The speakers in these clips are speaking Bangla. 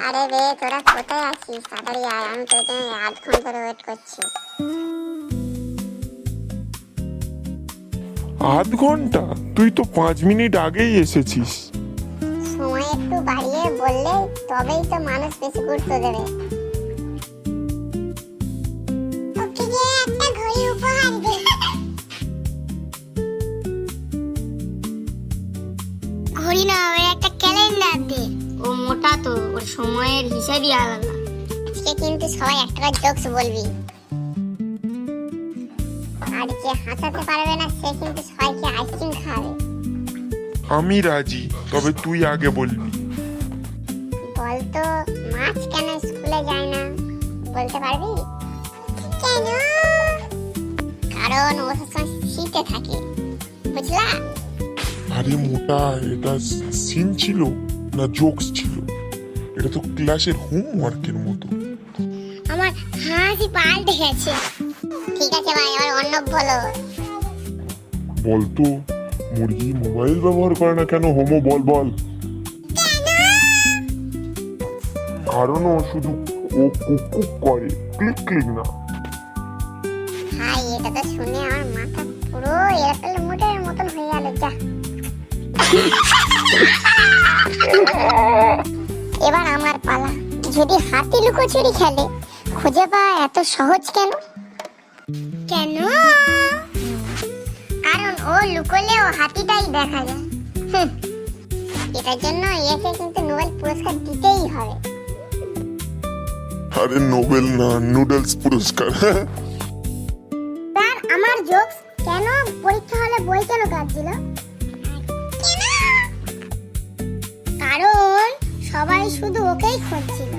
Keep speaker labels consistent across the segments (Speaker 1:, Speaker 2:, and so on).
Speaker 1: আরে রে, তোরা কোথায় আছিস? তাড়াতাড়ি আয়, আমি তোর জন্য 8 ঘন্টা ধরে ওয়েট করছি।
Speaker 2: 8 ঘন্টা? তুই তো 5 মিনিট আগেই এসেছিস।
Speaker 1: সময় একটু বাড়িয়ে বললে তবেই তো মানুষ বেশি গুরুত্ব দেবে। ওকে যে একটা ঘড়ি উপহার দে। ঘড়ি না, ওর একটা ক্যালেন্ডার দে।
Speaker 3: ও মোটা তো, ওর সময়ের হিসাবই আলাদা।
Speaker 1: আজকে কিন্তু সবাই একটা করে জোকস বলবি, আর যে হাসাতে পারবে না সে কিন্তু সবাইকে আইসক্রিম খাবে।
Speaker 2: আমি রাজি, তবে তুই আগে বলবি।
Speaker 1: বলতো মাছ কেন স্কুলে যায় না, বলতে পারবি? কেন? কারণ ও সবসময় শীতে থাকে, বুঝলা?
Speaker 2: আরে মোটা, এটা সিন ছিল না জোকস ছিল? এটা তো ক্লাসের হোমওয়ার্কের মতো।
Speaker 1: আমার হাসি পাল্টে গেছে। ঠিক আছে ভাই, এবার অন্য বলো।
Speaker 2: বলতো মুরগি মোবাইল ব্যবহার করে না কেন? হোমো বল বল। কারণ ও শুধু ও কুক কুক করে, ক্লিক ক্লিক না।
Speaker 1: ভাই এটা তো শুনে আমার মাথা পুরো এয়ারটেল মুডের মতন হয়ে গেল। যা, এবার আমার পালা। যদি হাতি লুকোচুরি খেলে, খুঁজে পাওয়া এত সহজ কেন? কেন? কারণ ও লুকোলেও হাতিটাই দেখা যায়। এটার জন্য একে কিন্তু নোবেল পুরস্কার দিতেই হবে।
Speaker 2: আরে নোবেল না, নুডলস পুরস্কার।
Speaker 1: স্যার, আমার জোকস কেন পরীক্ষা হলে বই কেন কাটছিল? কারণ সবাই শুধু ওকেই খুঁজছিল।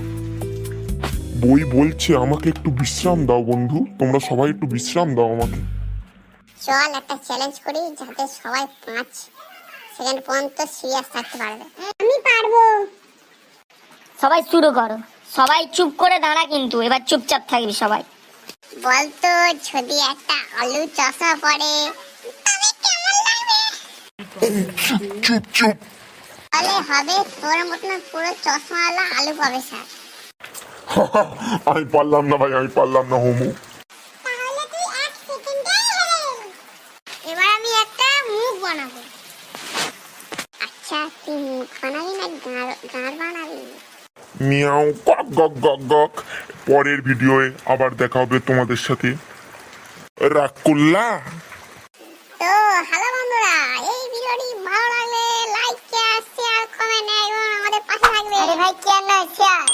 Speaker 2: বই বলছে আমাকে একটু বিশ্রাম দাও বন্ধু, তোমরা সবাই একটু বিশ্রাম দাও আমাকে।
Speaker 1: চল একটা চ্যালেঞ্জ করি, যাতে সবাই 5 সেকেন্ড পর্যন্ত সিরিয়াস থাকতে পারবে। আমি পারবো।
Speaker 3: সবাই শুরু করো। সবাই চুপ করে দাঁড়া, কিন্তু এবার চুপচাপ থাকবি সবাই।
Speaker 1: বলতো যদি একটা আলু চশমা পড়ে তবে কেমন লাগবে?
Speaker 2: চুপ চুপ।
Speaker 1: তাহলে হবে তোর মতন পুরো চশমাওয়ালা আলু পাবে স্যার।
Speaker 2: আমি পারলাম না ভাই, আমি পারলাম না হোমো।
Speaker 1: তাহলে তুই 1 সেকেন্ডে হেরে গেলি। এবার আমি একটা মুখ বানাবো। আচ্ছা, তুই মুখ বানাবি না গাঁড় বানাবি?
Speaker 2: Miao cock গক গক গক। পরের ভিডিওয়ে আবার দেখা হবে তোমাদের সাথে। রাগ করলা?
Speaker 1: তো হ্যালো বন্ধুরা, এই ভিডিওটি ভালো লাগলে লাইক, শেয়ার, কমেন্ট এবং আমাদের পাশে থাকবে। আরে ভাই, কেন শেয়ার